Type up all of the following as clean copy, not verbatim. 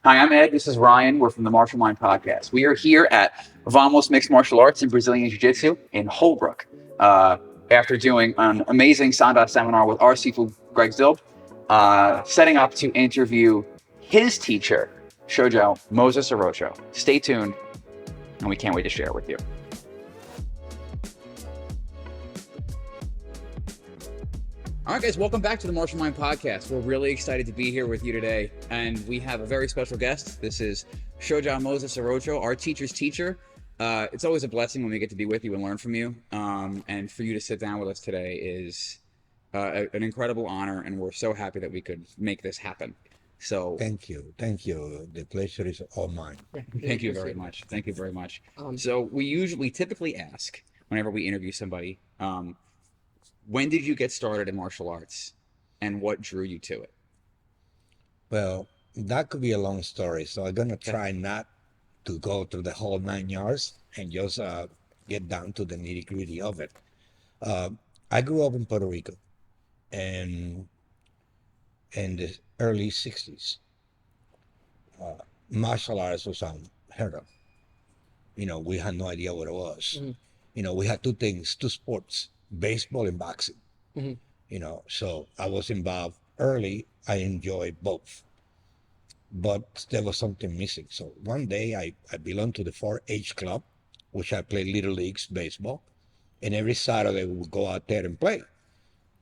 Hi, I'm Ed. This is Ryan. We're from the Martial Mind Podcast. We are here at Vamos Mixed Martial Arts and Brazilian Jiu-Jitsu in Holbrook. After doing an amazing Sanda seminar with our Shifu Gregg Zilb, setting up to interview his teacher, Shifu Moises Arocho. Stay tuned, and we can't wait to share it with you. All right, guys, welcome back to the Martial Mind Podcast. We're really excited to be here with you today, and we have a very special guest. This is Shifu Moises Arocho, our teacher's teacher. It's always a blessing when we get to be with you and learn from you, and for you to sit down with us today is an incredible honor, and we're so happy that we could make this happen. So thank you. The pleasure is all mine. Thank you very much. Thank you very much. So we typically ask whenever we interview somebody, when did you get started in martial arts, and what drew you to it? Well, that could be a long story, so I'm gonna try not to go through the whole 9 years and just get down to the nitty-gritty of it. I grew up in Puerto Rico, and in the early 60s. Martial arts was unheard of. We had no idea what it was. Mm-hmm. We had two sports, baseball and boxing. Mm-hmm. So I was involved early. I enjoyed both, but there was something missing. So one day I belonged to the 4-H club, which I played little leagues baseball, and every Saturday we would go out there and play.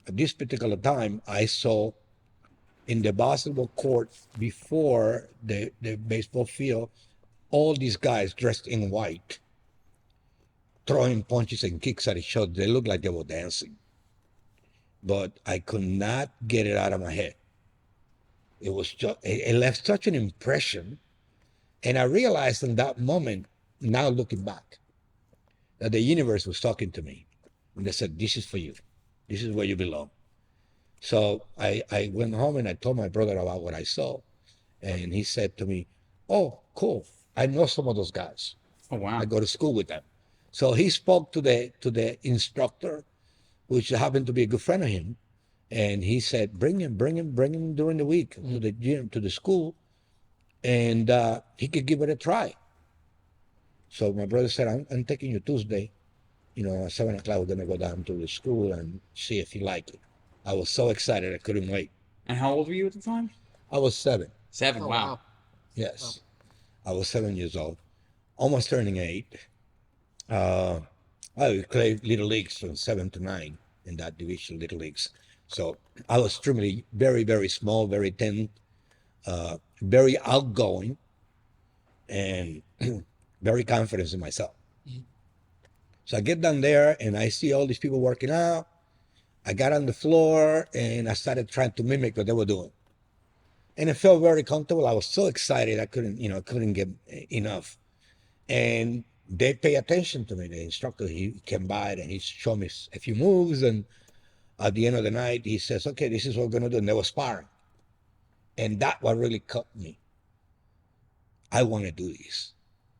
At this particular time, I saw in the basketball court before the baseball field, all these guys dressed in white, throwing punches and kicks at each other. They looked like they were dancing. But I could not get it out of my head. It was just, it left such an impression. And I realized in that moment, now looking back, that the universe was talking to me. And they said, this is for you. This is where you belong. So I went home and I told my brother about what I saw. And he said to me, oh, cool. I know some of those guys. Oh, wow. I go to school with them. So he spoke to the instructor, which happened to be a good friend of him. And he said, bring him during the week to the gym, to the school. And he could give it a try. So my brother said, I'm taking you Tuesday. At 7 o'clock, we're going to go down to the school and see if you like it. I was so excited, I couldn't wait. And how old were you at the time? I was 7. 7, Oh, wow. wow. Yes. Wow. I was 7 years old, almost turning 8. I played little leagues from 7 to 9 in that division, little leagues. So I was extremely, very, very small, very thin, very outgoing, and very confident in myself. Mm-hmm. So I get down there and I see all these people working out. I got on the floor and I started trying to mimic what they were doing. And it felt very comfortable. I was so excited. I couldn't get enough. And they pay attention to me. The instructor, he came by and he showed me a few moves. And at the end of the night, he says, okay, this is what we're going to do. And they were sparring. And that what really caught me. I want to do this.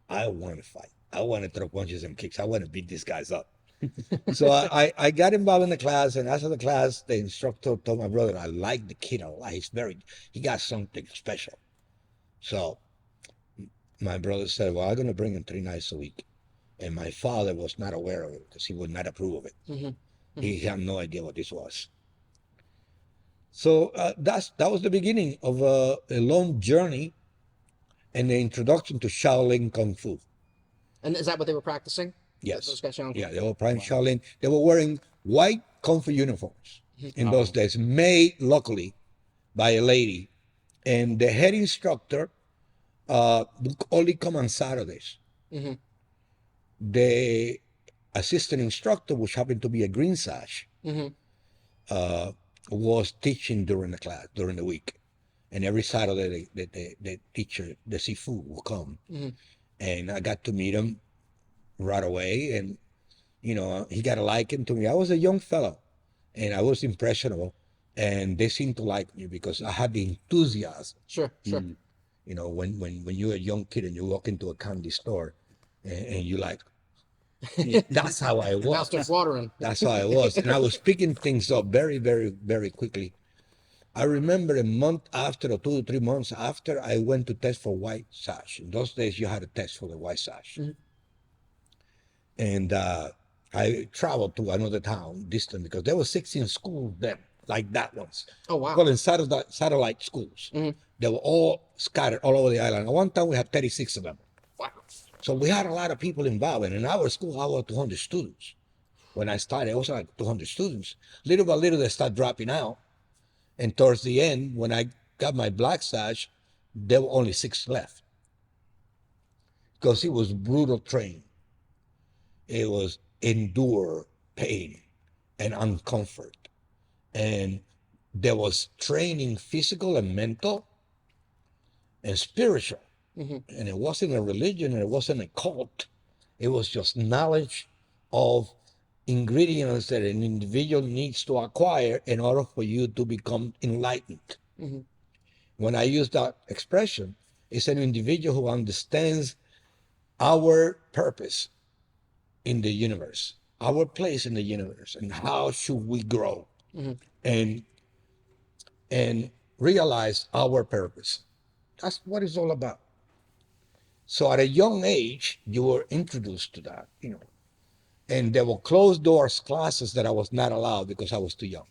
I want to fight. I want to throw punches and kicks. I want to beat these guys up. So I got involved in the class, and after the class, the instructor told my brother, I like the kid a lot. He got something special. So my brother said, well, I'm going to bring him 3 nights a week. And my father was not aware of it because he would not approve of it. Mm-hmm. Mm-hmm. He had no idea what this was. So that was the beginning of a long journey and the introduction to Shaolin Kung Fu. And is that what they were practicing? Yes. Those guys yeah, they were practicing Shaolin. They were wearing white Kung Fu uniforms in those days, made locally by a lady. And the head instructor would only come on Saturdays. Mm-hmm. The assistant instructor, which happened to be a green sash, mm-hmm. Was teaching during the class, during the week. And every Saturday, the teacher, the Shifu, will come. Mm-hmm. And I got to meet him right away. And, he got a liking to me. I was a young fellow, and I was impressionable. And they seemed to like me because I had the enthusiasm. Sure. When you're a young kid and you walk into a candy store and you like, that's how I was. Mouth starts watering. That's how I was. And I was picking things up very, very, very quickly. I remember a month after, or 2 to 3 months after, I went to test for white sash. In those days, you had to test for the white sash. And I traveled to another town, distant, because there were 16 schools then, like that ones. Oh, wow. Well, in satellite schools. They were all scattered all over the island. At one time, we had 36 of them. Wow. So we had a lot of people involved. And in our school, I was 200 students. When I started, it was like 200 students. Little by little, they start dropping out. And towards the end, when I got my black sash, there were only 6 left. Because it was brutal training. It was endure pain and uncomfort. And there was training physical and mental and spiritual. And it wasn't a religion and it wasn't a cult. It was just knowledge of ingredients that an individual needs to acquire in order for you to become enlightened. When I use that expression, it's an individual who understands our purpose in the universe, our place in the universe, and how should we grow and realize our purpose. That's what it's all about. So at a young age, you were introduced to that, and there were closed doors classes that I was not allowed because I was too young.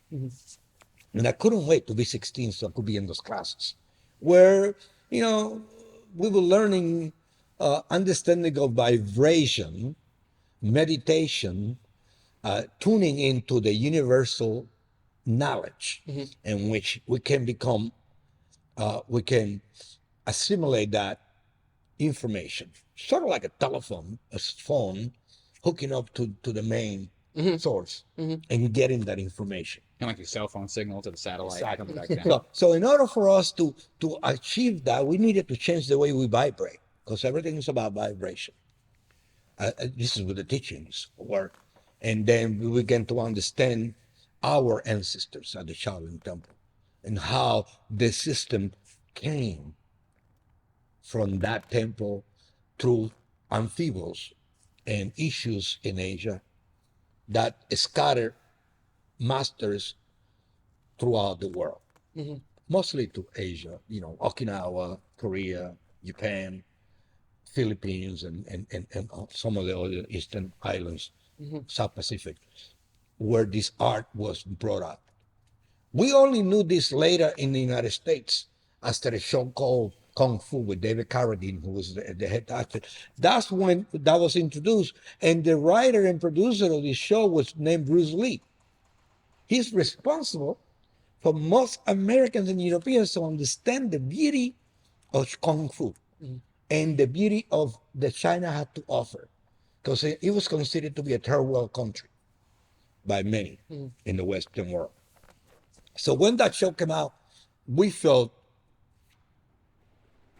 And I couldn't wait to be 16 so I could be in those classes where, we were learning understanding of vibration, meditation, tuning into the universal knowledge in which we can become, we can assimilate that information, sort of like a telephone, a phone, hooking up to the main source and getting that information. Kind of like your cell phone signal to the satellite. Exactly. Comes back down. So in order for us to achieve that, we needed to change the way we vibrate, because everything is about vibration. This is what the teachings were. And then we began to understand our ancestors at the Shaolin Temple and how the system came from that temple through amphibians and issues in Asia that scattered masters throughout the world, mostly to Asia, Okinawa, Korea, Japan, Philippines, and some of the other Eastern islands, South Pacific, where this art was brought up. We only knew this later in the United States after a show called Kung Fu with David Carradine, who was the head actor. That's when that was introduced. And the writer and producer of this show was named Bruce Lee. He's responsible for most Americans and Europeans to understand the beauty of Kung Fu and the beauty of that China had to offer, because it was considered to be a third world country by many in the Western world. So when that show came out, we felt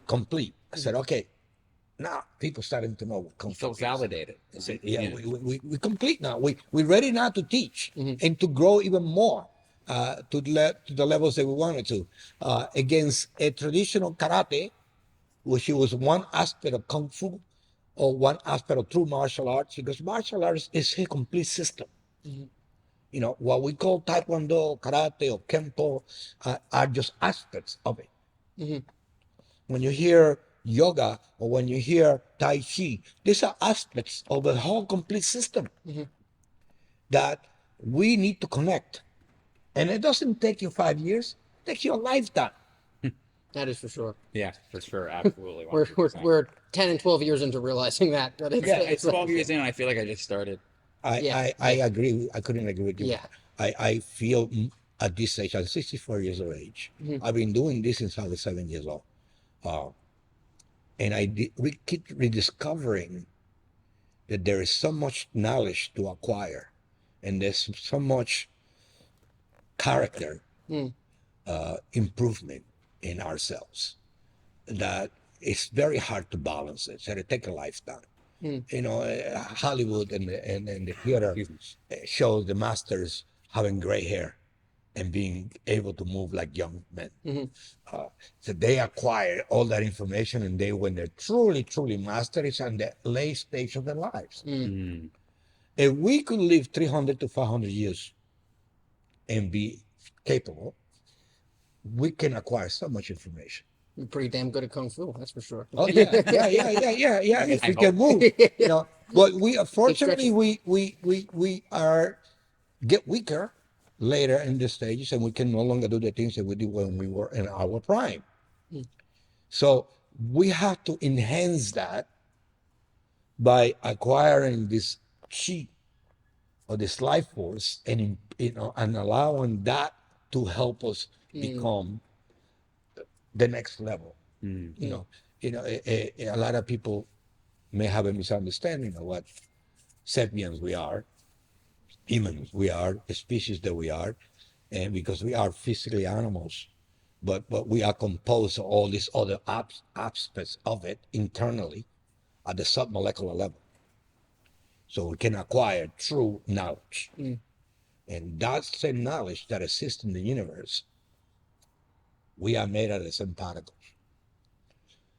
complete. I said, okay, now people starting to know what Kung You Fu felt is. validated. I said, yeah, we complete now. We're ready now to teach and to grow even more to the levels that we wanted to, against a traditional karate, which was one aspect of Kung Fu or one aspect of true martial arts, because martial arts is a complete system. What we call Taekwondo, karate, or Kempo are just aspects of it. When you hear yoga or when you hear Tai Chi, these are aspects of the whole complete system that we need to connect. And it doesn't take you 5 years, it takes you a lifetime. That is for sure. Yeah, for sure. Absolutely. We're 100%. we're 10 and 12 years into realizing that. It's, Yeah, it's 12 years in, and I feel like I just started. I agree. I couldn't agree with you. Yeah. I feel at this age, I'm 64 years of age. I've been doing this since I was 7 years old. And we keep rediscovering that there is so much knowledge to acquire, and there's so much character improvement in ourselves that it's very hard to balance it. So it takes a lifetime. Hollywood and the theater shows the masters having gray hair and being able to move like young men. So they acquire all that information, and when they're truly mastered, it's on the late stage of their lives. If we could live 300 to 500 years and be capable, we can acquire so much information. You're pretty damn good at kung fu, that's for sure. Oh yeah, yeah. If I we can hope. move, you know. But we unfortunately stretching. we are get weaker later in the stages, and we can no longer do the things that we did when we were in our prime. So we have to enhance that by acquiring this chi or this life force, and and allowing that to help us become the next level. You know, a lot of people may have a misunderstanding of what sapiens we are, humans we are, the species that we are, and because we are physically animals, but we are composed of all these other aspects of it internally at the submolecular level, so we can acquire true knowledge. And that's the knowledge that exists in the universe. We are made out of the same particles.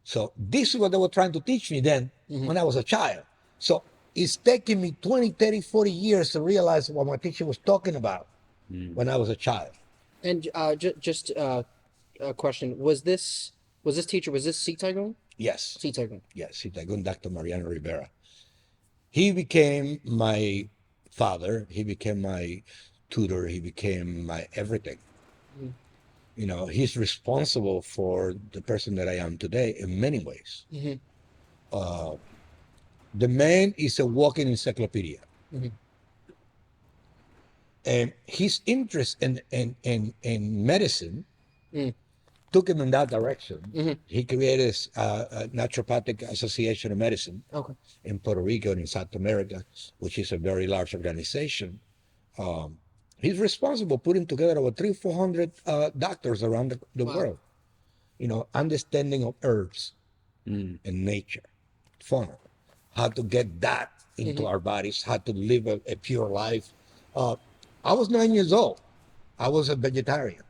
So this is what they were trying to teach me then when I was a child. So it's taking me 20, 30, 40 years to realize what my teacher was talking about when I was a child. And just a question: was this teacher, was this Sitagun? Yes, Sitagun. yes, Dr. Mariano Rivera. He became my father. He became my tutor. He became my everything. You know, he's responsible for the person that I am today in many ways. The man is a walking encyclopedia. And his interest in medicine took him in that direction. He created a naturopathic association of medicine Okay. in Puerto Rico and in South America, which is a very large organization. He's responsible putting together over 300-400 doctors around the world. You know, understanding of herbs and nature, fauna, how to get that into our bodies, how to live a pure life. I was 9 years old. I was a vegetarian,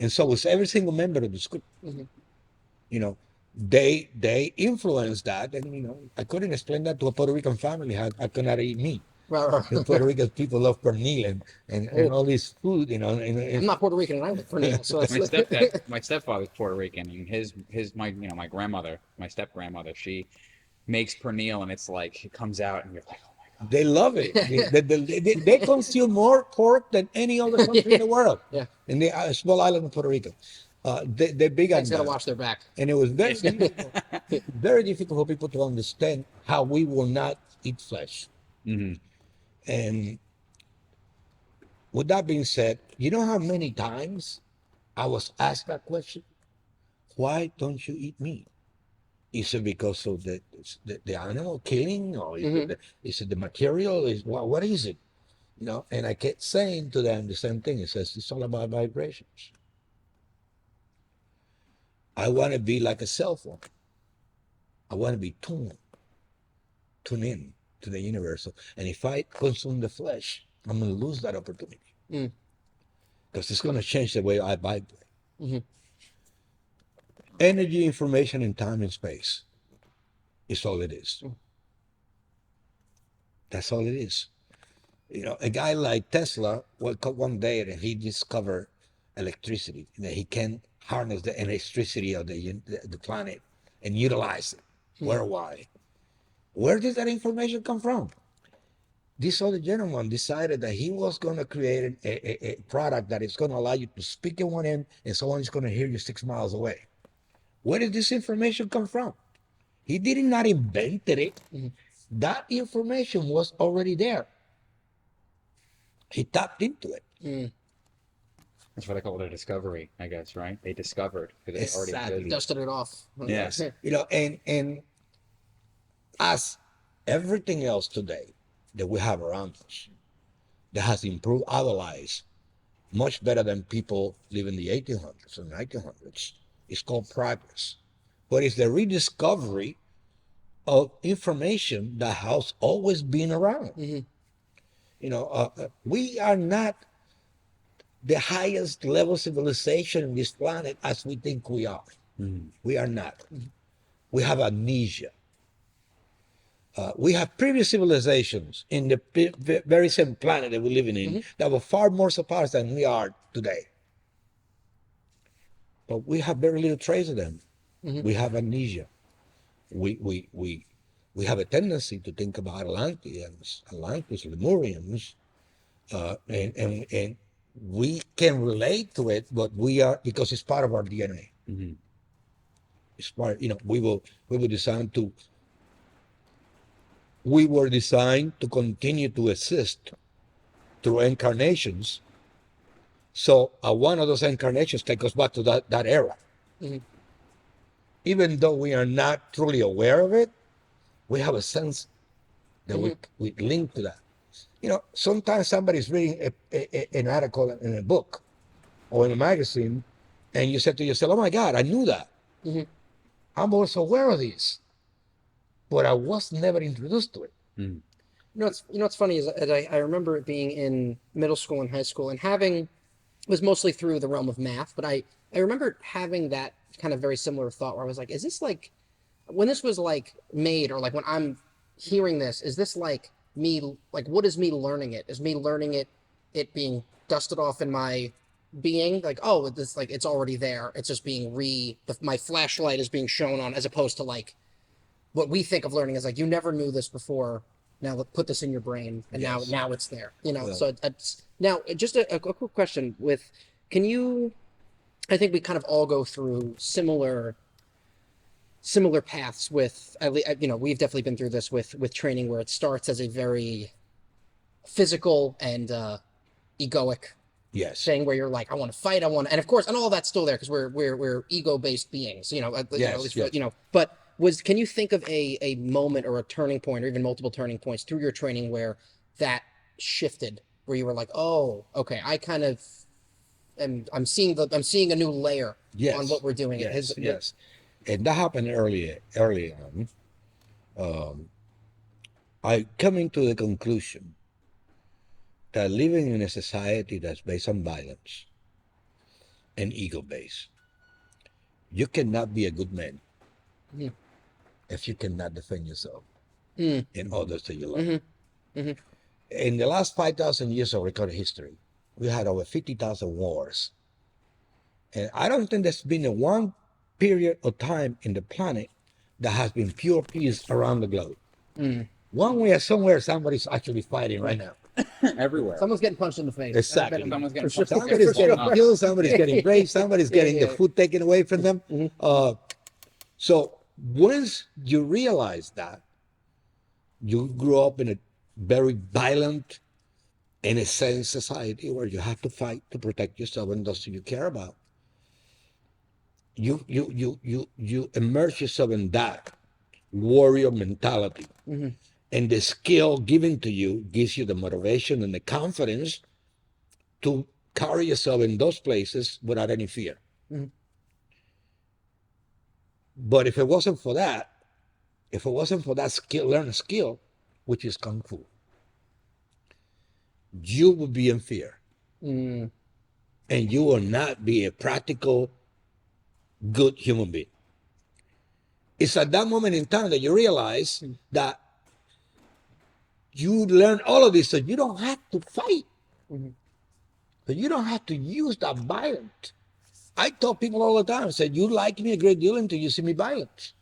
and so was every single member of the school. You know, they influenced that, and I couldn't explain that to a Puerto Rican family how I could not eat meat. Right. The Puerto Rican people love pernil and all this food, I'm not Puerto Rican, and I live for Neil, so My that's my stepfather's Puerto Rican, and my grandmother, my step grandmother, she makes pernil, and it's like it comes out, and you're like, oh my god. They love it. They consume more pork than any other country in the world. Yeah. In the small island of Puerto Rico, they're big on Just gotta that. watch their back. And it was very difficult for people to understand how we will not eat flesh. And with that being said, you know how many times I was asked that question? Why don't you eat meat? Is it because of the animal killing, or is it the material? What is it? And I kept saying to them the same thing. It says it's all about vibrations. I want to be like a cell phone. I want to be tuned in to the universal. And if I consume the flesh, I'm going to lose that opportunity. Because it's going to change the way I vibrate. Energy, information, and time and space is all it is. That's all it is. A guy like Tesla woke up one day and he discovered electricity, that he can harness the electricity of the planet and utilize it worldwide. Where did that information come from? This other gentleman decided that he was going to create a product that is going to allow you to speak in one end and someone is going to hear you 6 miles away. Where did this information come from? He did not invent it. That information was already there. He tapped into it. That's what I call it, a discovery, I guess, right? They discovered because they already Exactly. Dusted it off. Yes. And as everything else today that we have around us that has improved our lives much better than people living in the 1800s and 1900s, it's called progress. But it's the rediscovery of information that has always been around. We are not the highest level civilization in this planet as we think we are. We are not. We have amnesia. We have previous civilizations in the very same planet that we're living in that were far more surpassed than we are today. but we have very little trace of them. Mhm. We have amnesia. We have a tendency to think about Atlantis, Lemurians, and we can relate to it, but we are, because it's part of our DNA. Mm-hmm. It's part, we were designed to continue to exist through incarnations. So one of those incarnations take us back to that era. Mhm. Even though we are not truly aware of it, we have a sense that we link to that. Sometimes somebody's reading an article in a book or in a magazine, and you said to yourself, "Oh my God, I knew that. Mhm. I'm also aware of this, but I was never introduced to it." Mm-hmm. What's funny is I remember it being in middle school and high school and having it was mostly through the realm of math, but I remember having that kind of very similar thought where I was like, is this like when this was like made or like when I'm hearing this, is this like me like what is me learning it? Is me learning it being dusted off in my being like oh it's like it's already there. It's just being my flashlight is being shown on as opposed to like what we think of learning is like you never knew this before. Now put this in your brain, and Yes. now it's there. Well, So it's now just a quick question with can you? I think we kind of all go through similar paths with we've definitely been through this with training where it starts as a very physical and egoic yes, thing where you're like I want to fight and of course and all that's still there because we're ego based beings yes, yes. but can you think of a moment or a turning point or even multiple turning points through your training where that shifted where you were like oh okay I kind of I'm seeing a new layer Yes, on what we're doing yes. And that happened early on. I coming to the conclusion that living in a society that's based on violence and ego based, you cannot be a good man Mhm. if you cannot defend yourself Mm. and others that you love. Mm-hmm. Mm-hmm. In the last 5,000 years of recorded history, we had over 50,000 wars. And I don't think there's been a one period of time in the planet that has been pure peace around the globe. Mm. One way or somewhere, somebody's actually fighting right now. Everywhere. Someone's getting punched in the face. Exactly. Someone's getting For sure. punched. Somebody's For sure. getting killed, somebody's getting raped, somebody's getting the yeah. food taken away from them. Mhm. So once you realize that, you grew up in a very violent, in a sense, society where you have to fight to protect yourself and those you care about. You immerse yourself in that warrior mentality. Mm-hmm. And the skill given to you gives you the motivation and the confidence to carry yourself in those places without any fear. Mm-hmm. But if it wasn't for that, skill, learn skill, which is Kung Fu, you would be in fear. Mm. And you will not be a practical, good human being. It's at that moment in time that you realize that you learn all of this so you don't have to fight. Mm-hmm. So you don't have to use that violence. I tell people all the time, I said, you like me a great deal until you see me violent.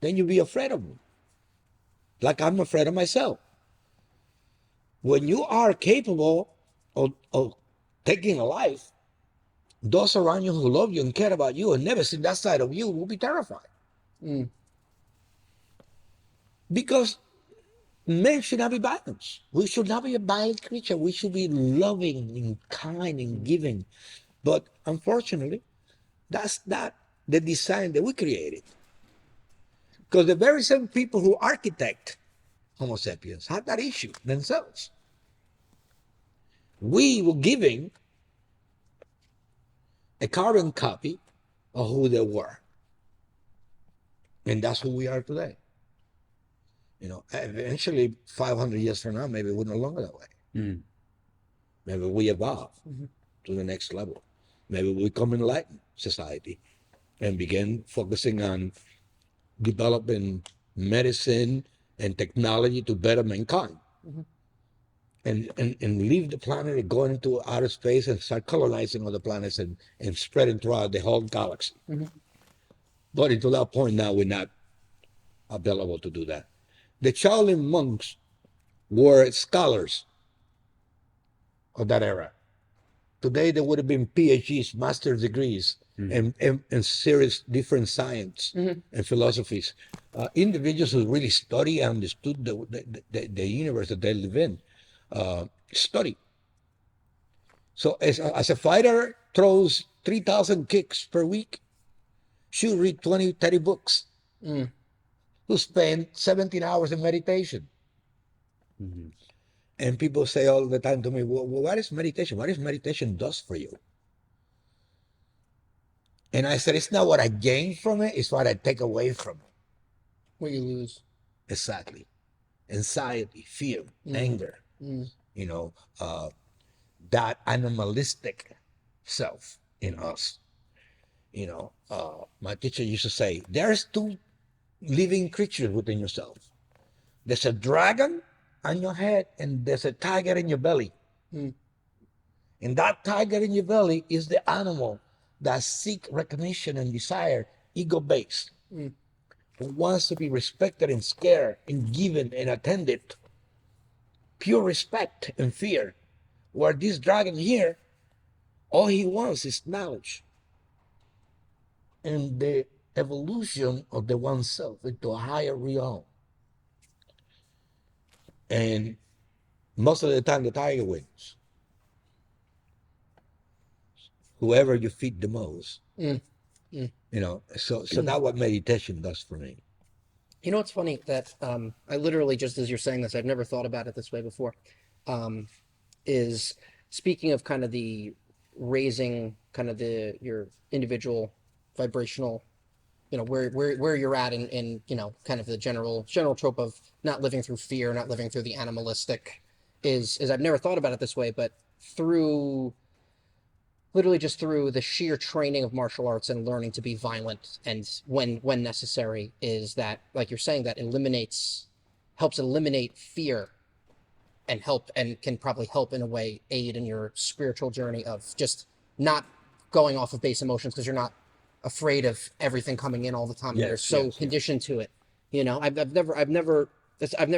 Then you'll be afraid of me. Like I'm afraid of myself. When you are capable of taking a life, those around you who love you and care about you and never seen that side of you will be terrified. Mm. Because men should not be violent. We should not be a violent creature. We should be loving and kind and giving. But unfortunately, that's not the design that we created. Because the very same people who architect Homo sapiens had that issue themselves. We were giving a carbon copy of who they were. And that's who we are today. Eventually, 500 years from now, maybe we're no longer that way. Mm. Maybe we evolve to the next level. Maybe we become enlightened society and begin focusing on developing medicine and technology to better mankind. and leave the planet and go into outer space and start colonizing other planets and spreading throughout the whole galaxy. But until that point now, we're not available to do that. The Shaolin monks were scholars of that era. Today, they would have been PhDs, master's degrees, and serious different science and philosophies. Individuals who really study and understood the universe that they live in, study. So as a fighter throws 3,000 kicks per week, should read 20, 30 books, who spend 17 hours in meditation. And people say all the time to me, well, what is meditation? What is meditation does for you? And I said, it's not what I gain from it, it's what I take away from it. What you lose. Exactly. Anxiety, fear, anger, you know, that animalistic self in us. You know, my teacher used to say, there's two living creatures within yourself. There's a dragon on your head and there's a tiger in your belly. And that tiger in your belly is the animal that seek recognition and desire, ego-based, who wants to be respected and scared and given and attended, pure respect and fear. Where this dragon here, all he wants is knowledge and the evolution of the oneself into a higher realm. And most of the time, the tiger wins. Whoever you feed the most. You know, so that's what meditation does for me. You know, it's funny that I literally, just as you're saying this, I've never thought about it this way before, is speaking of kind of the raising kind of your individual vibrational, you know, where you're at in you know, kind of the general trope of not living through fear, not living through the animalistic, is I've never thought about it this way, but through literally just through the sheer training of martial arts and learning to be violent and when necessary, is that, like you're saying, that helps eliminate fear and can probably help in a way aid in your spiritual journey of just not going off of base emotions because you're not afraid of everything coming in all the time. You're so conditioned to it. You know, I've never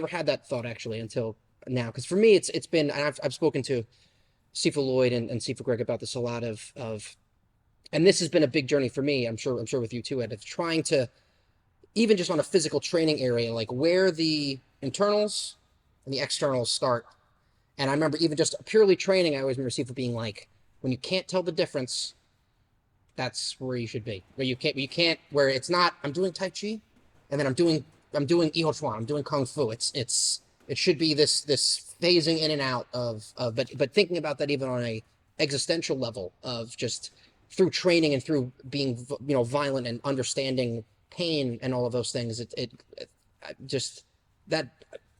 had that thought actually until now, because for me it's been, and I've spoken to Sifu Lloyd and Sifu Gregg about this a lot of, and this has been a big journey for me. I'm sure with you too, Ed, of trying to, even just on a physical training area, like where the internals and the externals start. And I remember even just purely training, I always remember Sifu being like, when you can't tell the difference, that's where you should be. Where you can't, where it's not, I'm doing Tai Chi, and then I'm doing Iho Chuan, I'm doing Kung Fu. It should be this phasing in and out of but thinking about that even on a existential level of just through training and through being, you know, violent and understanding pain and all of those things, it just that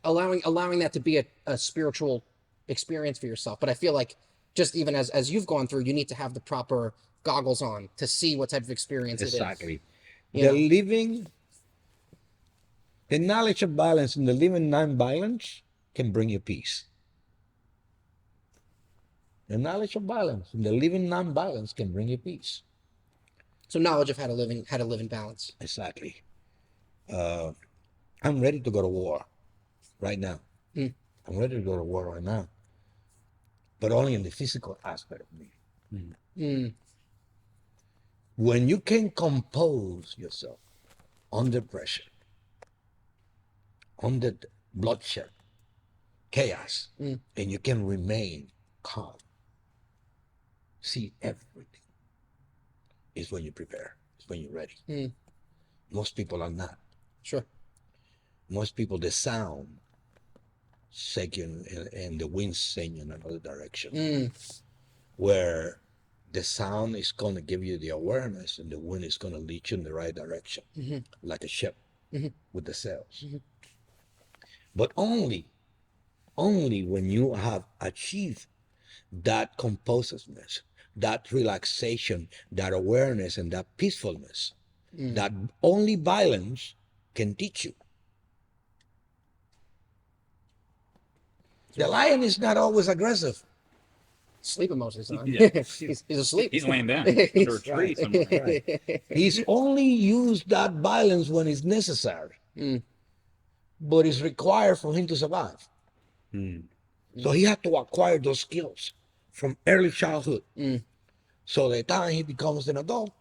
allowing that to be a spiritual experience for yourself. But I feel like just even as you've gone through, you need to have the proper goggles on to see what type of experience it is. Exactly. The knowledge of balance and the living non-violence can bring you peace. The knowledge of balance and the living non-violence can bring you peace. So knowledge of how to live in balance. Exactly. I'm ready to go to war right now. I'm ready to go to war right now, but only in the physical aspect of me. When you can compose yourself under pressure, under bloodshed, chaos, and you can remain calm, see everything, is when you prepare, it's when you're ready. Most people are not. Sure. Most people, the sound shaking and the wind sing in another direction, where the sound is going to give you the awareness and the wind is going to lead you in the right direction, like a ship with the sails. But only when you have achieved that composedness, that relaxation, that awareness, and that peacefulness, that only violence can teach you. The lion is not always aggressive. Sleeping most of the time. Yeah. He's asleep. He's laying down under a tree Right. somewhere. Right. He's only used that violence when it's necessary, but it's required for him to survive. So he had to acquire those skills from early childhood. So the time he becomes an adult,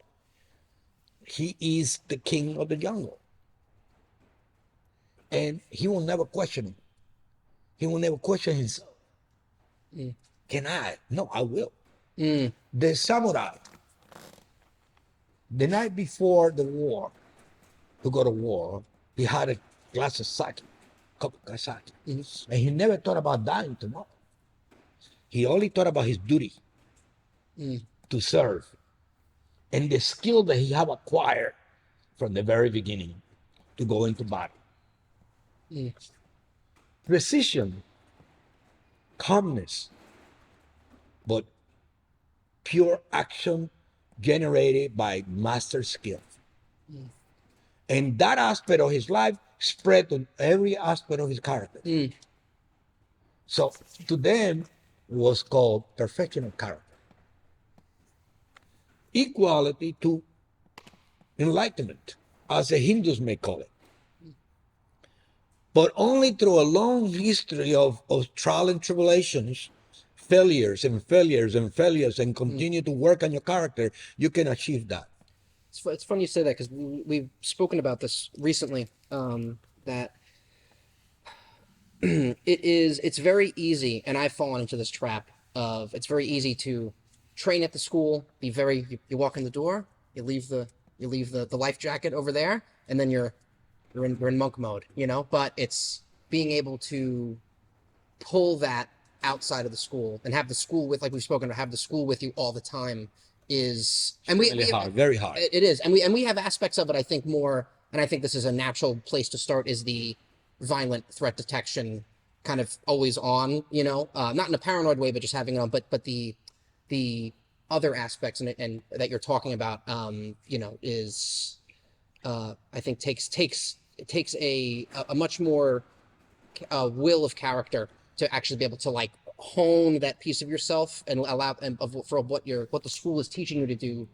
he is the king of the jungle. And he will never question it. He will never question himself. Can I? No, I will. The samurai, the night before the war, to go to war, he had a glass of sake, cup of sake. And he never thought about dying tomorrow. He only thought about his duty to serve and the skill that he had acquired from the very beginning to go into battle. Precision, calmness, but pure action generated by master skill. And that aspect of his life spread on every aspect of his character. So to them was called perfection of character. Equality to enlightenment, as the Hindus may call it. But only through a long history of trial and tribulations, failures and failures and failures, and continue to work on your character, you can achieve that. It's funny you say that, because we've spoken about this recently, that it's very easy, and I've fallen into this trap of, it's very easy to train at the school, you walk in the door, you leave the life jacket over there, and then you're in monk mode, but it's being able to pull that outside of the school and have the school with, like we've spoken about, have the school with you all the time is, and Really hard, very hard. It is, and we have aspects of it, I think, more, and I think this is a natural place to start, is the violent threat detection, kind of always on, not in a paranoid way, but just having it on, but the other aspects and that you're talking about, is, I think takes a much more will of character to actually be able to, like, hone that piece of yourself and allow for what the school is teaching you to do,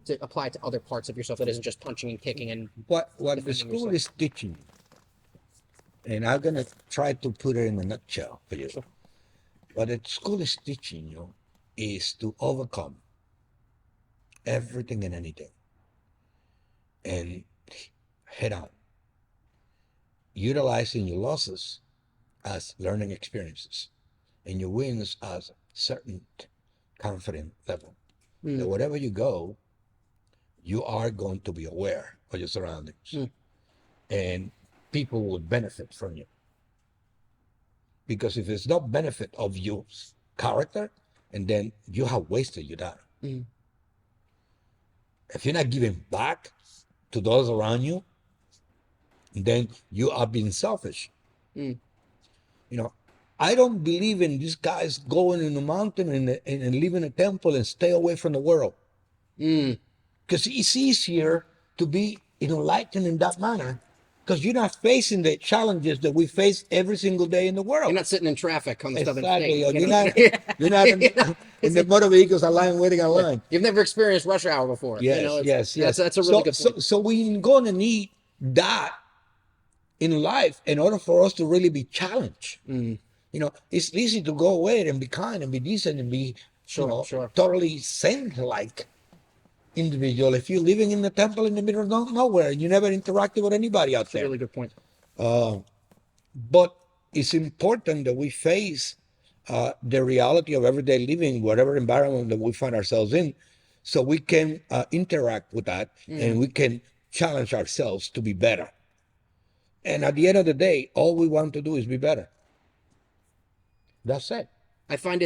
to apply to other parts of yourself that isn't just punching and kicking and What the school is teaching, and I'm gonna try to put it in a nutshell for you. What the school is teaching you is to overcome everything and anything, and head on, utilizing your losses as learning experiences and your wins as certain confident level. That wherever you go, you are going to be aware of your surroundings, and people will benefit from you. Because if there's no benefit of your character, and then you have wasted your time. If you're not giving back to those around you, then you are being selfish. I don't believe in these guys going in the mountain and live in a temple and stay away from the world. Because it's easier to be enlightened in that manner, because you're not facing the challenges that we face every single day in the world. you're not sitting in traffic on the Southern Exactly. State. You're not in the motor vehicles aligned, waiting in line. You've never experienced rush hour before. Yes. That's a really good point. So we're going to need that in life in order for us to really be challenged. It's easy to go away and be kind and be decent and be Sure. totally saint-like individual if you're living in the temple in the middle of nowhere and you never interacted with anybody out That's a there. really good point. But it's important that we face the reality of everyday living, whatever environment that we find ourselves in, so we can interact with that and we can challenge ourselves to be better. And at the end of the day, all we want to do is be better. That's it. I find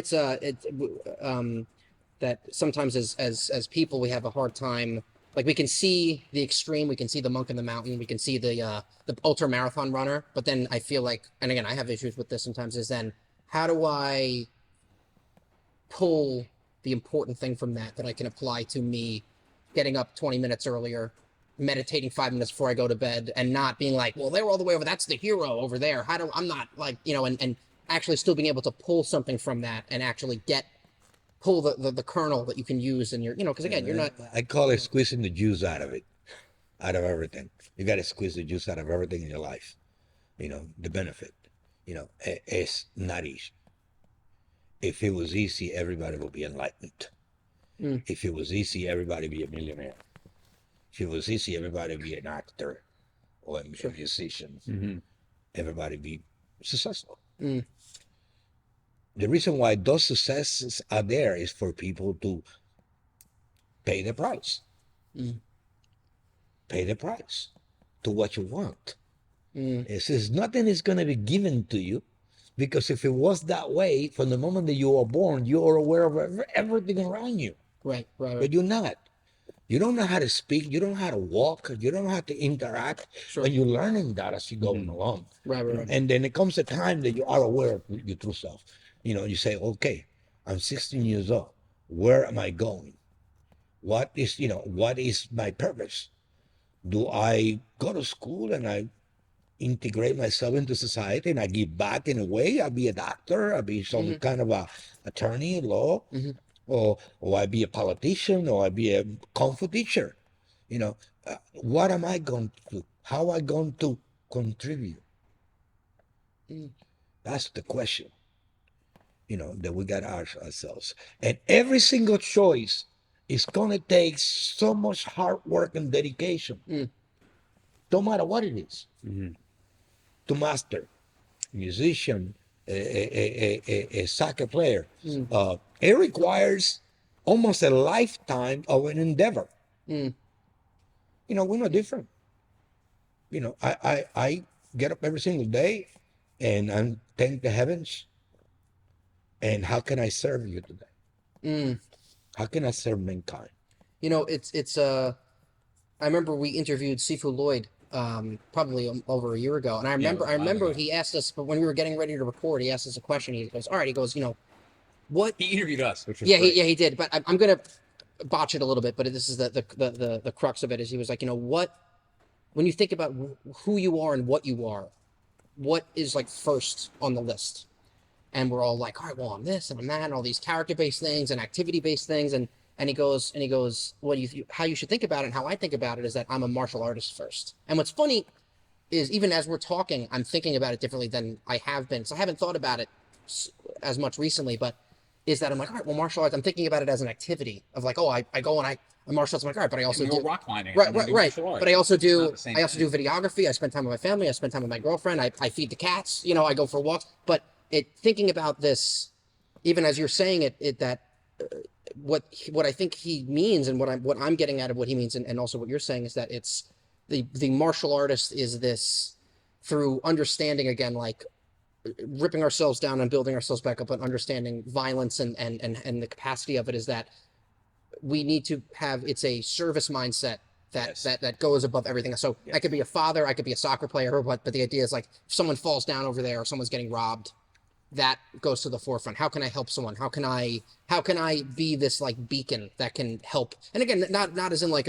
that sometimes as people, we have a hard time, like, we can see the extreme, we can see the monk in the mountain, we can see the ultra marathon runner, but then I feel like, and again, I have issues with this sometimes, is then how do I pull the important thing from that I can apply to me getting up 20 minutes earlier, meditating 5 minutes before I go to bed, and not being like, well, they were all the way over, that's the hero over there, I'm not, like, and actually still being able to pull something from that and actually pull the kernel that you can use in your, because again, you're not. I call it squeezing the juice out of it, out of everything. You got to squeeze the juice out of everything in your life. The benefit. It's not easy. If it was easy, everybody would be enlightened. Mm. If it was easy, everybody would be a millionaire. If it was easy, everybody would be an actor or a musician. Mm-hmm. Everybody be successful. Mm. The reason why those successes are there is for people to pay the price. Mm. Pay the price to what you want. Mm. It says nothing is going to be given to you, because if it was that way, from the moment that you were born, you are aware of everything around you. Right. But you're not. You don't know how to speak. You don't know how to walk. You don't know how to interact. Sure. And you're learning that as you're going along. Right. And then it comes a time that you are aware of your true self. You say, okay, I'm 16 years old. Where am I going? What is my purpose? Do I go to school and I integrate myself into society and I give back in a way? I'll be a doctor. I'll be some kind of a attorney, law, or I be a politician, or I be a kung fu teacher. What am I going to do? How am I going to contribute? That's the question, that we got to ask ourselves. And every single choice is going to take so much hard work and dedication, no matter what it is, to master. Musician, a soccer player. It requires almost a lifetime of an endeavor. We're no different. I get up every single day and I thank the heavens. And how can I serve you today? How can I serve mankind? It's I remember we interviewed Sifu Lloyd probably over a year ago, and I remember he asked us, but when we were getting ready to record, he asked us a question. He goes, "All right," he goes, what? He interviewed us, which was great. great. He did, but I'm gonna botch it a little bit. But this is the crux of it. Is he was like, what? When you think about who you are and what you are, what is like first on the list? And we're all like, all right, well, I'm this and I'm that, and all these character-based things and activity-based things, and he goes, what do you how you should think about it, and how I think about it is that I'm a martial artist first. And what's funny is even as we're talking, I'm thinking about it differently than I have been. So I haven't thought about it as much recently, but is that I'm like, all right, well, martial arts, I'm thinking about it as an activity of like, oh, I go and I'm martial arts, I'm like, all right, but I also do rock climbing. Right. But I also do videography. I spend time with my family. I spend time with my girlfriend. I feed the cats. I go for walks. But thinking about this, even as you're saying it that what I think he means and what I'm getting out of what he means and also what you're saying is that it's the martial artist is this through understanding again, like ripping ourselves down and building ourselves back up, and understanding violence and the capacity of it is that we need to have, it's a service mindset that goes above everything. So I could be a father, I could be a soccer player, but the idea is like if someone falls down over there or someone's getting robbed, that goes to the forefront. How can I help someone? How can I be this like beacon that can help? And again, not as in like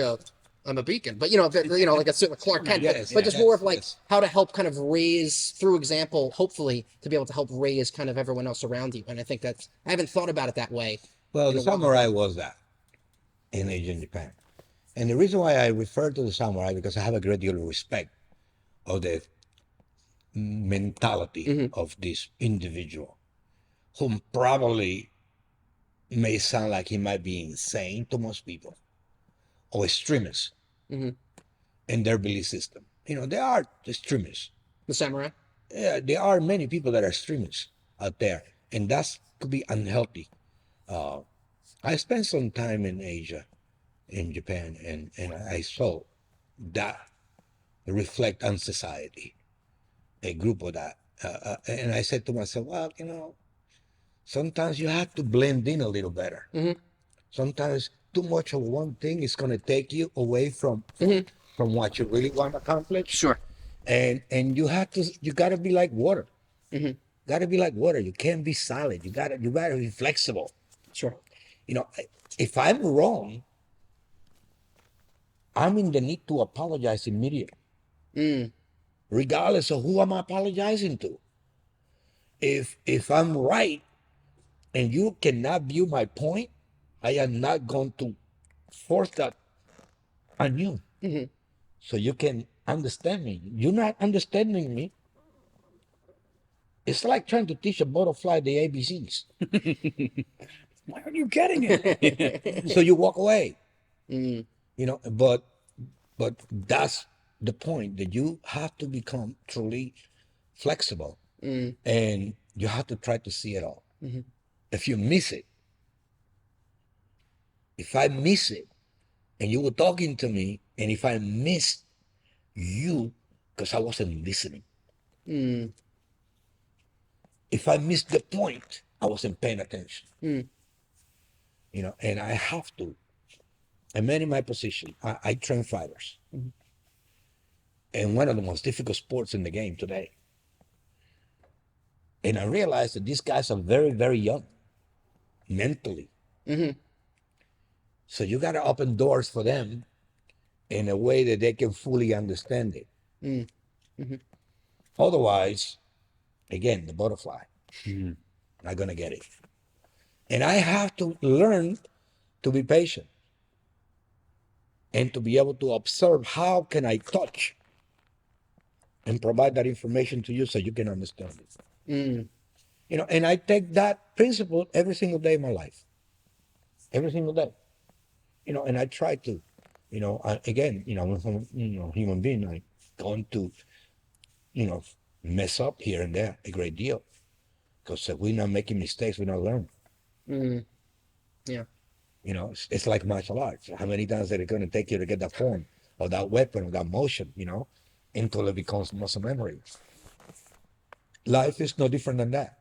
I'm a beacon, but like a Clark Kent, but just more of like how to help kind of raise through example, hopefully to be able to help raise kind of everyone else around you. And I think I haven't thought about it that way. Well, the samurai was that in ancient Japan. And the reason why I refer to the samurai, because I have a great deal of respect of the mentality of this individual, whom probably may sound like he might be insane to most people, or extremists in their belief system. They are extremists. The samurai? Yeah, there are many people that are extremists out there, and that could be unhealthy. I spent some time in Asia, in Japan, and I saw that reflect on society, a group of that. And I said to myself, well, sometimes you have to blend in a little better. Sometimes too much of one thing is going to take you away from what you really want to accomplish. Sure. And you got to be like water. Got to be like water. You can't be solid. You got to be flexible. Sure. If I'm wrong, I'm in the need to apologize immediately, regardless of who I'm apologizing to. if I'm right and you cannot view my point, I am not going to force that on you. So you can understand me. You're not understanding me. It's like trying to teach a butterfly the ABCs. Why aren't you getting it? So you walk away. You know, but that's the point, that you have to become truly flexible, and you have to try to see it all. If you miss it, if I miss it, and you were talking to me, and if I missed you because I wasn't listening, if I missed the point, I wasn't paying attention. You know, and I have to. And many in my position, I train fighters, and one of the most difficult sports in the game today. And I realized that these guys are very, very young mentally. So you got to open doors for them in a way that they can fully understand it. Otherwise, again, the butterfly, not going to get it. And I have to learn to be patient and to be able to observe how can I touch and provide that information to you so you can understand it. You know, and I take that principle every single day of my life, every single day. You know, and I try to, you know, again, you know, I'm human being. I'm going to, you know, mess up here and there a great deal, because if we're not making mistakes, we're not learning. Yeah. You know, it's like martial arts. How many times are it going to take you to get that form or that weapon or that motion, you know, until it becomes muscle memory? Life is no different than that,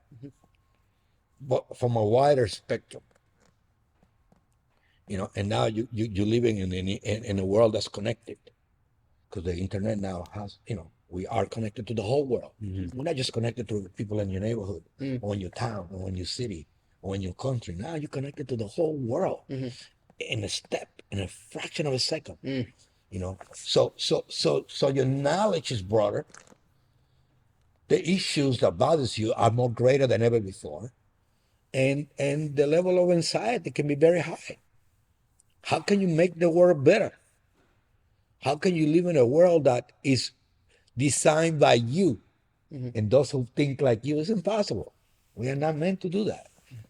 but from a wider spectrum. You know, and now you're living in a world that's connected, because the internet now has, you know, we are connected to the whole world. We're not just connected to the people in your neighborhood or in your town or in your city or in your country. Now you're connected to the whole world in a step, in a fraction of a second. You know, so your knowledge is broader. The issues that bothers you are more greater than ever before, and the level of anxiety can be very high. How can you make the world better? How can you live in a world that is designed by you and those who think like you? It's impossible. We are not meant to do that.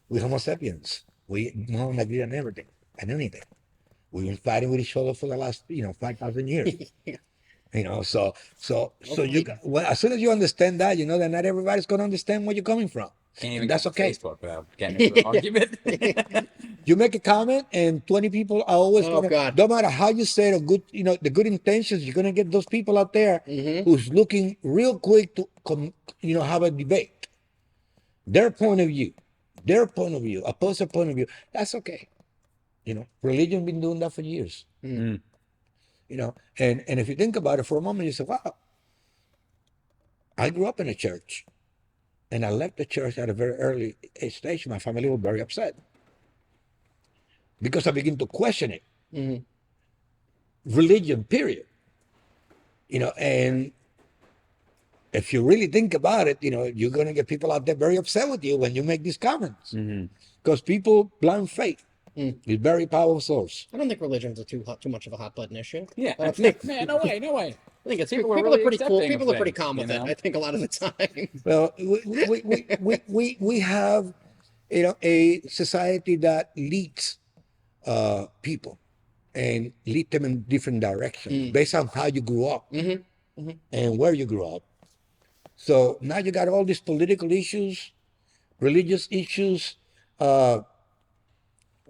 We're Homo sapiens. We don't agree on everything and anything. We've been fighting with each other for the last, 5,000 years. You know, so you, well, as soon as you understand that, you know that not everybody's going to understand where you're coming from. Can't even And that's get on okay. Facebook without getting into an argument. You make a comment, and 20 people are always Oh, gonna, God. no matter how you say it, or good, the good intentions, you're gonna get those people out there who's looking real quick to have a debate. Their point of view, opposite point of view. That's okay. Religion been doing that for years. And if you think about it for a moment, you say, wow, I grew up in a church, and I left the church at a very early stage. My family was very upset, because I begin to question it. Religion, period. And if you really think about it, you're going to get people out there very upset with you when you make these comments. Because people, blind faith is very powerful source. I don't think religion's too much of a hot button issue. Yeah, I think man, no way. I think it's People people are are really pretty cool. accepting People of are pretty things, calm with you it. know? I think a lot of the time. Well, we have a society that leads people and lead them in different directions based on how you grew up and where you grew up. So now you got all these political issues, religious issues,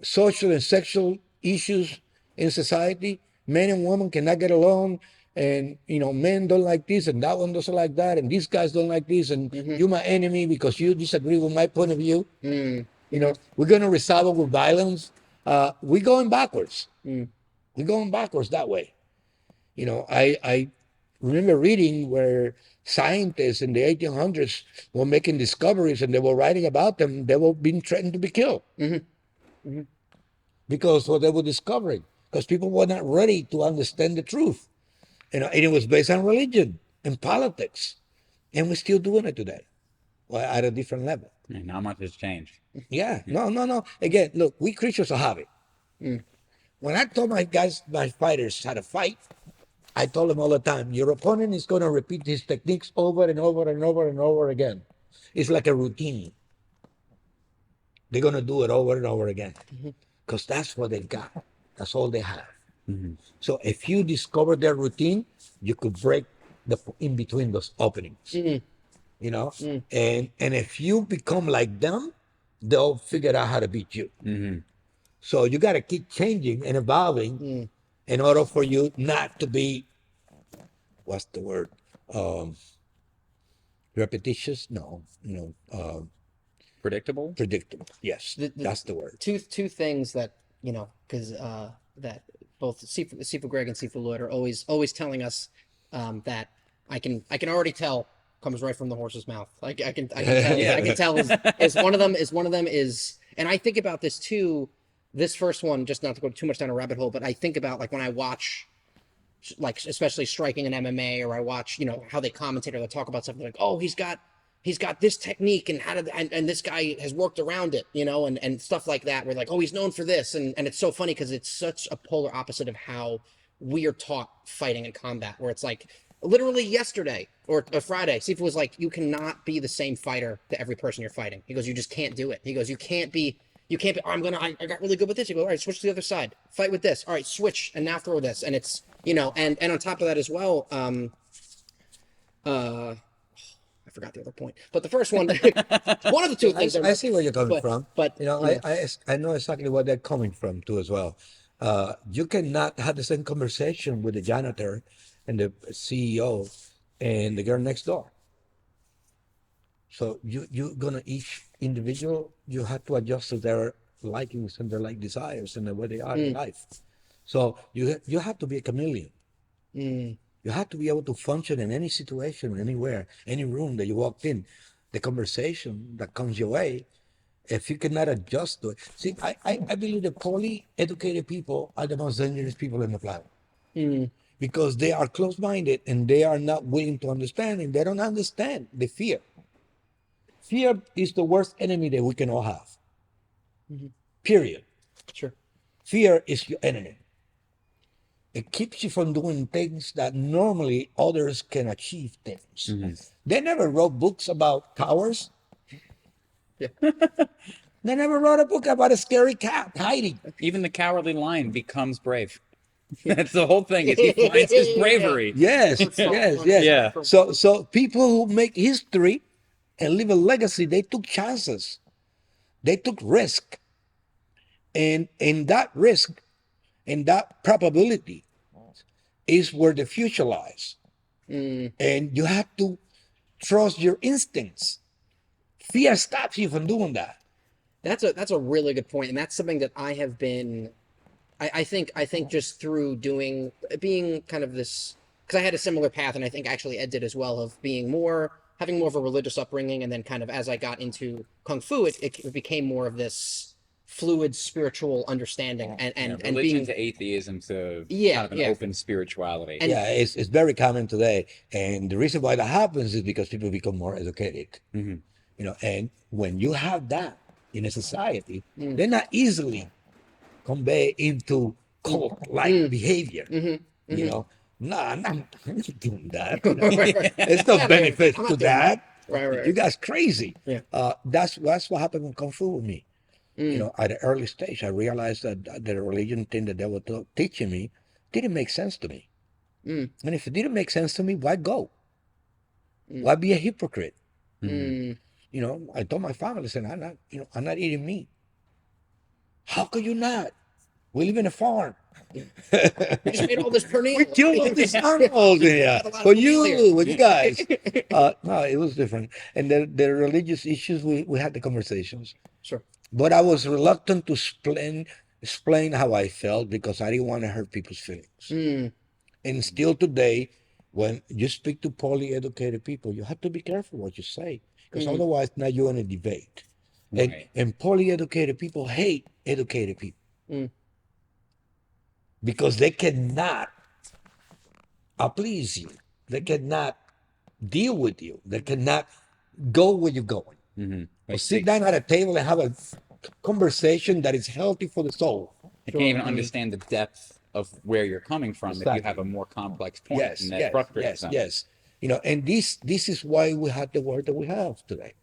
social and sexual issues in society. Men and women cannot get along, and men don't like this, and that one doesn't like that, and these guys don't like this, and you're my enemy because you disagree with my point of view. We're going to resolve it with violence. We're going backwards. We're going backwards that way. I remember reading where scientists in the 1800s were making discoveries, and they were writing about them. They were being threatened to be killed because what they were discovering, because people were not ready to understand the truth. And it was based on religion and politics, and we're still doing it today. at a different level. And not much has changed. Yeah, no. Again, look, we creatures of habit. When I told my guys, my fighters, how to fight, I told them all the time, your opponent is going to repeat his techniques over and over and over and over again. It's like a routine. They're going to do it over and over again because that's what they got. That's all they have. So if you discover their routine, you could break the in between those openings. You know, and if you become like them, they'll figure out how to beat you. So you got to keep changing and evolving in order for you not to be, what's the word? Repetitious? No, Predictable? predictable. Yes, that's the word. Two things that because that both Sifu Gregg and Sifu Lloyd are always telling us that I can already tell comes right from the horse's mouth. I can tell. Yeah. I can tell is one of them is, and I think about this too. This first one, just not to go too much down a rabbit hole, but I think about like when I watch, like especially striking in MMA, or I watch how they commentate or they talk about something like, oh, he's got this technique and and this guy has worked around it, and stuff like that. We're like, oh, he's known for this, and it's so funny because it's such a polar opposite of how we are taught fighting and combat, where it's like literally yesterday or Friday, Sifu was like, you cannot be the same fighter to every person you're fighting. He goes, you just can't do it. He goes, you can't be. Oh, I got really good with this. You go, all right, switch to the other side. Fight with this. All right, switch and now throw this. And it's and on top of that as well, I forgot the other point. But the first one, one of the two things. I see where you're coming from. But I know exactly where they're coming from too as well. You cannot have the same conversation with the janitor and the CEO and the girl next door. So you're gonna each individual, you have to adjust to their likings and their desires and the way they are in life. So you have to be a chameleon. You have to be able to function in any situation, anywhere, any room that you walked in. The conversation that comes your way, if you cannot adjust to it. See, I believe the poorly educated people are the most dangerous people in the planet. Because they are closed-minded and they are not willing to understand, and they don't understand the fear. Fear is the worst enemy that we can all have. Period. Sure. Fear is your enemy. It keeps you from doing things that normally others can achieve things. They never wrote books about cowards. Yeah. They never wrote a book about a scary cat hiding. Even the cowardly lion becomes brave. That's the whole thing. Is he finds his bravery. Yes, yes. Yeah. So people who make history and leave a legacy, they took chances. They took risk. And that risk and that probability is where the future lies. And you have to trust your instincts. Fear stops you from doing that. That's a really good point, and that's something that I have been. I think just through being kind of this, because I had a similar path, and I think actually Ed did as well, of having more of a religious upbringing, and then kind of as I got into Kung Fu, it became more of this fluid spiritual understanding and Religion being to atheism to kind of an yeah. open spirituality. Yeah, it's very common today. And the reason why that happens is because people become more educated. And when you have that in a society, they're not easily conveyed into cult-like behavior. No, I'm not doing that. There's no benefit to that. Right. You guys crazy. Yeah. That's what happened with Kung Fu with me. At an early stage, I realized that the religion thing that they were teaching me didn't make sense to me. And if it didn't make sense to me, why go? Why be a hypocrite? I told my family, I said, I'm not eating meat. How could you not? We live in a farm. We just made all this pernil. We killed all these animals here for you guys. No, it was different. And the religious issues, we had the conversations. Sure. But I was reluctant to explain how I felt because I didn't want to hurt people's feelings. And still today, when you speak to poorly educated people, you have to be careful what you say, because otherwise now you're in a debate. Right. And poorly educated people hate educated people because they cannot please you. They cannot deal with you. They cannot go where you're going. Mm-hmm. Or sit down at a table and have a conversation that is healthy for the soul. I can't even understand the depth of where you're coming from if you have a more complex point Yes, and that yes, frustrates yes, them. yes. And this is why we have the word that we have today.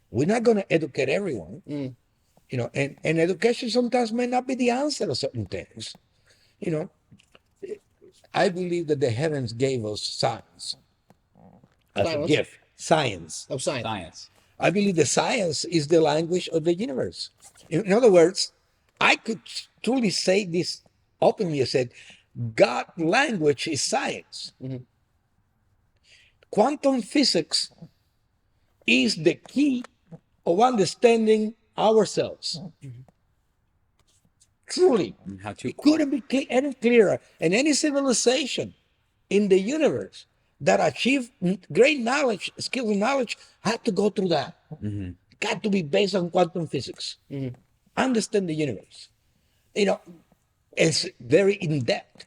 We're not going to educate everyone. And education sometimes may not be the answer to certain things. You know, I believe that the heavens gave us science as a Silence. gift. Science. Oh, science. Science. I believe the science is the language of the universe. In other words, I could truly say this openly. I said, God language is science. Quantum physics is the key of understanding ourselves. Truly, And how to it couldn't be any clearer. And any civilization in the universe that achieved great knowledge, skills and knowledge, had to go through that. Got to be based on quantum physics. Understand the universe. It's very in depth.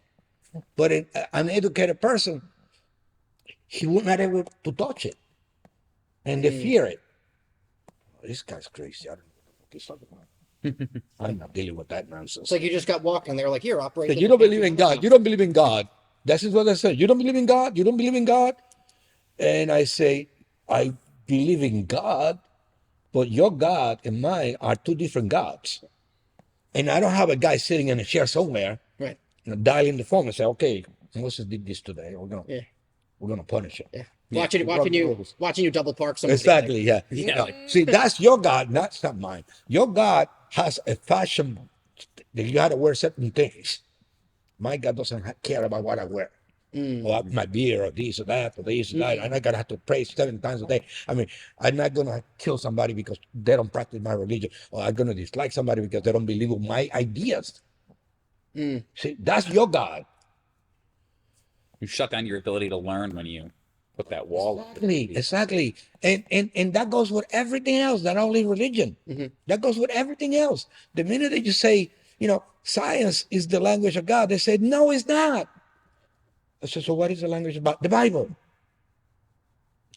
But an educated person, he would not able to touch it, and they fear it. This guy's crazy. I don't know what he's talking about. I'm not dealing with that nonsense. It's like you just got walking. They're like, here, operate. So this you don't fancy believe in phone God. You don't believe in God. This is what I say. You don't believe in God. You don't believe in God. And I say, I believe in God, but your God and mine are two different gods. And I don't have a guy sitting in a chair somewhere, now. Right. dialing the phone and say, okay, Moses did this today. Yeah. We're gonna punish him. Yeah. Yeah. Watching you double park somebody. Exactly. Yeah. Yeah. No, see, that's your God, that's not mine. Your God has a fashion that you got to wear certain things. My God doesn't care about what I wear. Or my beer or this or that or this or that. I'm not gonna have to pray 7 times a day. I mean, I'm not gonna kill somebody because they don't practice my religion, or I'm gonna dislike somebody because they don't believe in my ideas. See, that's your God. You shut down your ability to learn when you put that wall up. Exactly. And that goes with everything else, not only religion. That goes with everything else. The minute that you say, science is the language of God, they say, no, it's not. I said, so what is the language about? The Bible.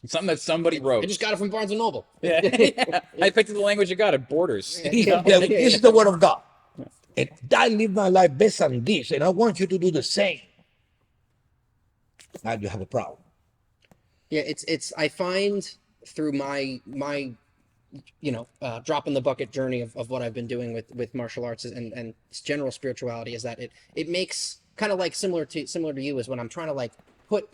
Something that somebody wrote. I just got it from Barnes and Noble. Yeah. Yeah. I picked the language you got at Borders. This is the word of God. And I live my life based on this, and I want you to do the same. Now you have a problem. Yeah, it's I find through my drop in the bucket journey of what I've been doing with martial arts and general spirituality is that it makes kind of like similar to you is when I'm trying to like put,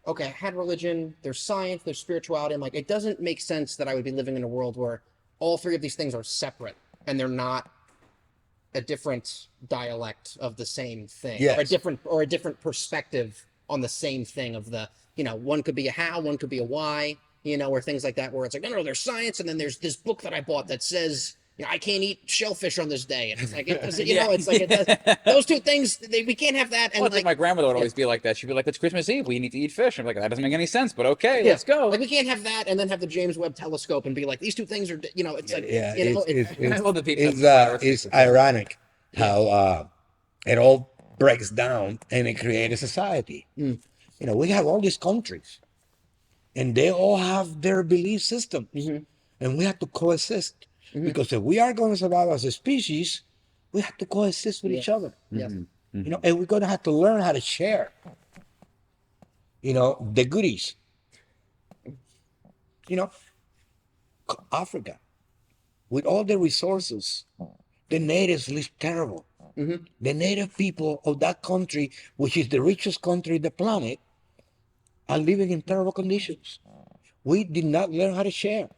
okay, I had religion, there's science, there's spirituality. I'm like, it doesn't make sense that I would be living in a world where all three of these things are separate and they're not a different dialect of the same thing. Yes. Or a different perspective on the same thing of the, one could be a how, one could be a why, or things like that, where it's like, no, there's science. And then there's this book that I bought that says, I can't eat shellfish on this day. And it's like, it's like, it does, those two things, we can't have that. And Well, it's like my grandmother would always be like that. She'd be like, it's Christmas Eve. We need to eat fish. I'm like, that doesn't make any sense, but okay, let's go. Like, we can't have that and then have the James Webb telescope and be like, these two things are, it's like, I love the people. it's ironic how it all breaks down and it creates a society. We have all these countries and they all have their belief systems, and we have to coexist because if we are going to survive as a species, we have to coexist with each other. Yes. And we're going to have to learn how to share, the goodies. Africa, with all the resources, the natives live terrible. The native people of that country, which is the richest country on the planet, are living in terrible conditions. We did not learn how to share.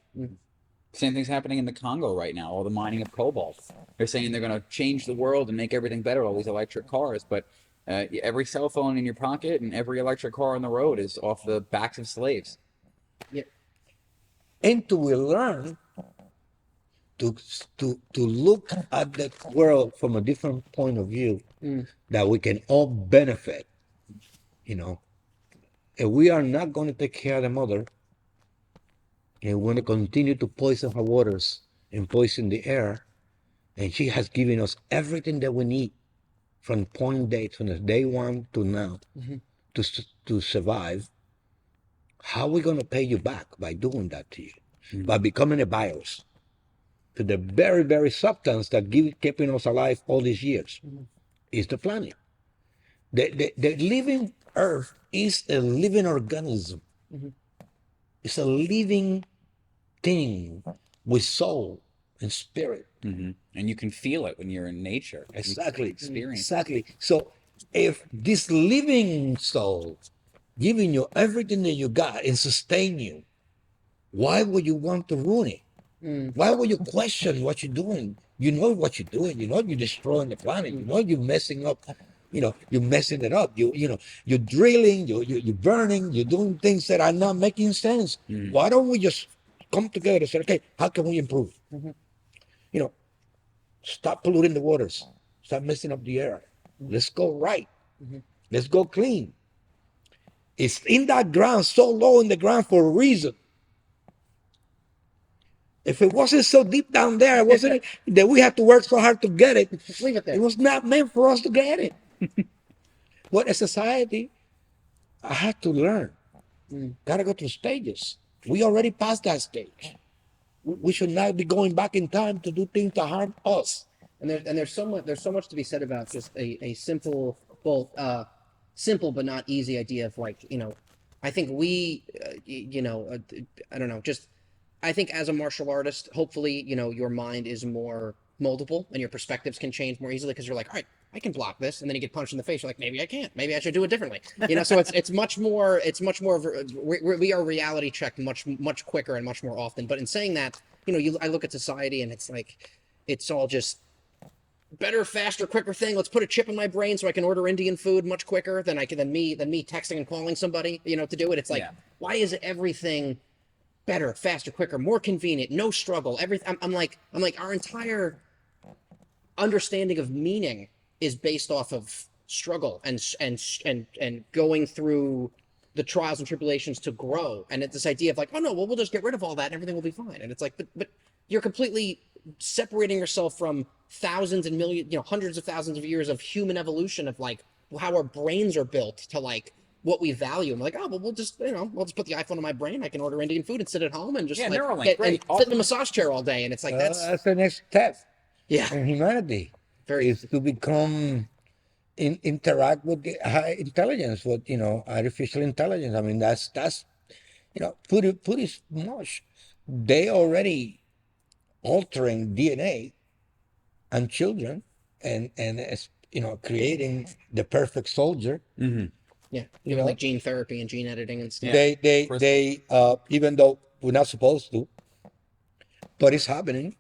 Same thing's happening in the Congo right now, all the mining of cobalt. They're saying they're going to change the world and make everything better, all these electric cars. But every cell phone in your pocket and every electric car on the road is off the backs of slaves. Yeah. And to learn to look at the world from a different point of view, that we can all benefit. If we are not going to take care of the mother, and we want to continue to poison her waters and poison the air, and she has given us everything that we need from from day one to now, to survive, how are we going to pay you back by doing that to you? by becoming a virus to the very, very substance that keeping us alive all these years is the planet. The living earth is a living organism. It's a living thing with soul and spirit. And you can feel it when you're in nature. You Exactly. experience. Exactly. So if this living soul giving you everything that you got and sustain you, why would you want to ruin it? Why would you question what you're doing? You know what you're doing. You know you're destroying the planet. You know you're messing up. You know you're messing it up. You know you're drilling. You're burning. You're doing things that are not making sense. Why don't we just come together and say, okay, how can we improve? You know, stop polluting the waters. Stop messing up the air. Let's go right. Let's go clean. It's in that ground, so low in the ground for a reason. If it wasn't so deep down there, it wasn't that we had to work so hard to get it. Leave it there. It was not meant for us to get it. But as society, I had to learn. Gotta go through stages. We already passed that stage. We should not be going back in time to do things to harm us. And there's so much to be said about just a simple, both simple but not easy idea of like, you know, I think we I don't know, just I think as a martial artist, hopefully, you know, your mind is more moldable and your perspectives can change more easily because you're like, all right, I can block this, and then you get punched in the face. You're like, maybe I can't. Maybe I should do it differently. You know, so it's much more of we are reality checked much quicker and much more often. But in saying that, you know, I look at society and it's like it's all just better, faster, quicker thing. Let's put a chip in my brain so I can order Indian food much quicker than me texting and calling somebody, you know, to do it. It's like, why is everything better, faster, quicker, more convenient, no struggle, everything? I'm like our entire understanding of meaning is based off of struggle and going through the trials and tribulations to grow. And it's this idea of like, oh no, well, we'll just get rid of all that and everything will be fine. And it's like, but you're completely separating yourself from thousands and millions, you know, hundreds of thousands of years of human evolution of like how our brains are built to like what we value. I'm like, oh, well, we'll just put the iPhone on my brain. I can order Indian food and sit at home and just like Neuralink, and sit in a massage chair all day. And it's like, That's the next step yeah, in humanity. Is to become interact with the high intelligence, with artificial intelligence. I mean, that's you know, pretty much they already altering DNA and children and creating the perfect soldier. yeah, you know, like gene therapy and gene editing and stuff. They even though we're not supposed to, but it's happening.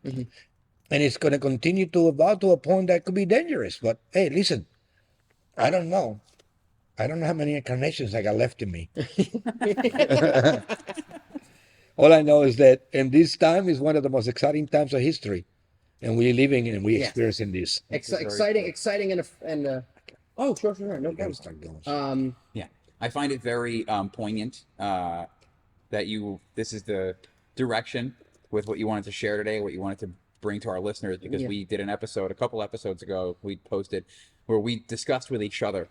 And it's going to continue to evolve to a point that could be dangerous. But hey, listen, I don't know. I don't know how many incarnations I got left in me. All I know is that in this time is one of the most exciting times of history. And we're living and we're experiencing this. Exciting and oh, sure, no problem. Yeah, I find it very poignant that this is the direction with what you wanted to share today, what you wanted to bring to our listeners, because we did an episode a couple episodes ago we posted where we discussed with each other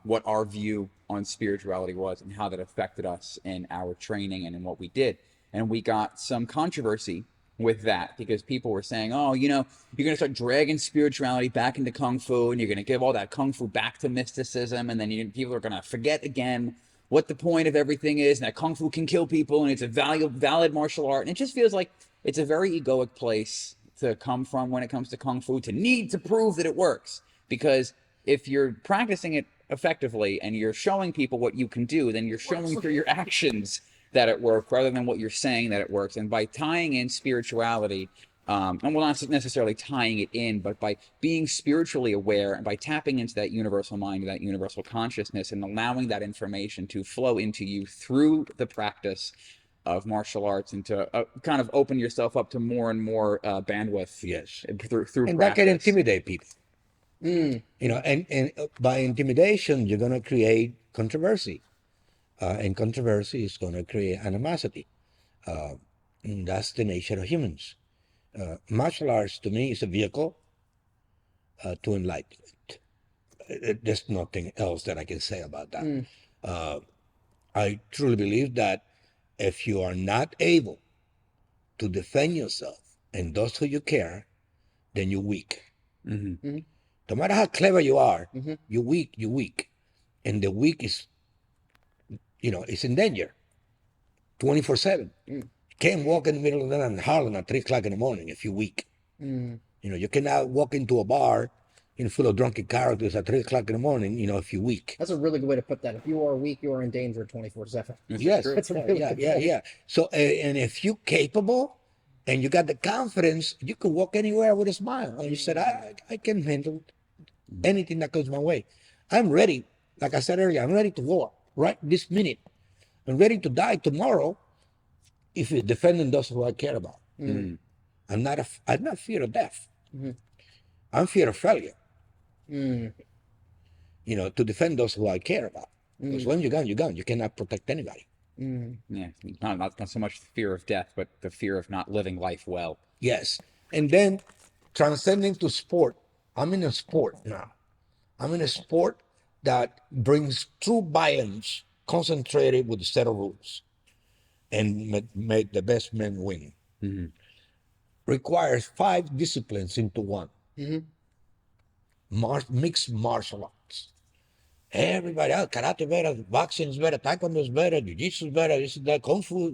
what our view on spirituality was and how that affected us in our training and in what we did. And we got some controversy with that because people were saying, oh, you know, you're going to start dragging spirituality back into Kung Fu and you're going to give all that Kung Fu back to mysticism, and then people are going to forget again what the point of everything is, and that Kung Fu can kill people and it's a valid martial art. And it just feels like it's a very egoic place to come from when it comes to Kung Fu, to need to prove that it works. Because if you're practicing it effectively and you're showing people what you can do, then you're showing through your actions that it works rather than what you're saying that it works. And by tying in spirituality, and well, not necessarily tying it in, but by being spiritually aware and by tapping into that universal mind, that universal consciousness, and allowing that information to flow into you through the practice of martial arts, and to kind of open yourself up to more and more bandwidth. Yes, through and practice. that can intimidate people. You know, and by intimidation, you're going to create controversy, and controversy is going to create animosity. And that's the nature of humans. Martial arts to me is a vehicle to enlightenment. There's nothing else that I can say about that. I truly believe that if you are not able to defend yourself and those who you care, then you're weak. Mm-hmm. No matter how clever you are, Mhm. you're weak. And the weak is, it's in danger 24/7. You can't walk in the middle of the night in Harlem at 3 o'clock in the morning if you're weak. You cannot walk into a bar full of drunken characters at 3 o'clock in the morning, if you're weak. That's a really good way to put that. If you are weak, you are in danger 24/7. Yes. That's a really good point. Yeah. So, and if you're capable and you got the confidence, you can walk anywhere with a smile. And you said, I can handle anything that comes my way. I'm ready. Like I said earlier, I'm ready to war right this minute. I'm ready to die tomorrow if it's defending those who I care about. I'm not fear of death. I'm fear of failure. To defend those who I care about. Because when you're gone, you're gone. You cannot protect anybody. Yeah, not so much the fear of death, but the fear of not living life well. Yes. And then transcending to sport. I'm in a sport now. I'm in a sport that brings true violence concentrated with a set of rules and make the best men win. Requires 5 disciplines into one. Mixed martial arts. Everybody else, karate better, boxing is better, taekwondo is better, jiu-jitsu is better, this is that, kung fu,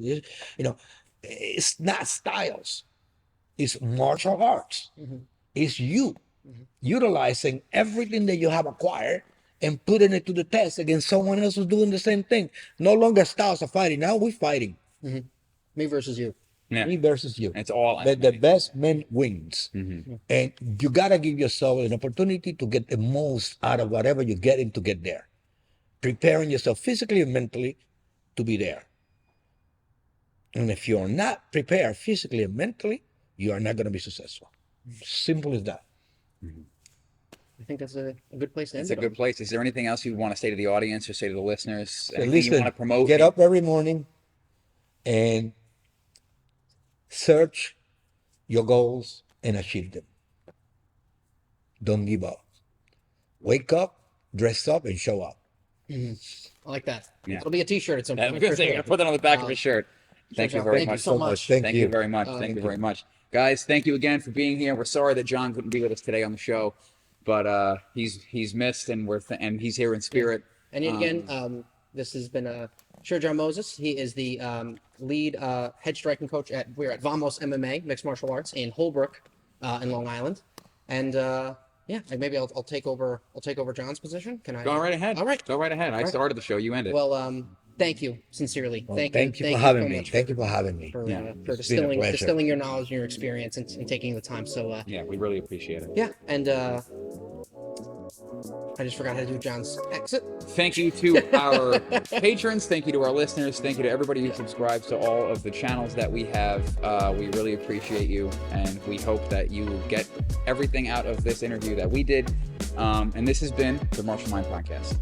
it's not styles. It's martial arts. It's you utilizing everything that you have acquired and putting it to the test against someone else who's doing the same thing. No longer styles of fighting. Now we're fighting. Me versus you. Yeah. Me versus you. It's all The best man wins. And you got to give yourself an opportunity to get the most out of whatever you're getting to get there. Preparing yourself physically and mentally to be there. And if you're not prepared physically and mentally, you are not going to be successful. Simple as that. I think that's a good place to end It's it a good on. place. Is there anything else you want to say to the audience or say to the listeners? So Anything listen, you want to promote? get up every morning and search your goals and achieve them. Don't give up. Wake up, dress up, and show up. I like that. Yeah. It'll be a T-shirt at some I'm point. going to say, you're going to put that on the back of his shirt. Thank you very Thank you much. so much. Thank Thank you very much. Thank you very much. Guys, thank you again for being here. We're sorry that John couldn't be with us today on the show, but he's missed, and and he's here in spirit. And yet again, this has been Shifu Moises. He is the lead head striking coach we're at Vamos MMA, Mixed Martial Arts, in Holbrook, in Long Island. And maybe I'll take over John's position. Can I Go right ahead. All right. Go right ahead. I started the show. You end it. Well, thank you sincerely. Thank you for so having me. much Thank you for having me. for It's been a distilling pleasure. your knowledge and your experience and taking the time. So Yeah, we really appreciate it. yeah, and I just forgot how to do John's exit. Thank you to our patrons. Thank you to our listeners. Thank you to everybody who subscribes to all of the channels that we have. We really appreciate you, and we hope that you get everything out of this interview that we did. And this has been the Martial Mind Podcast.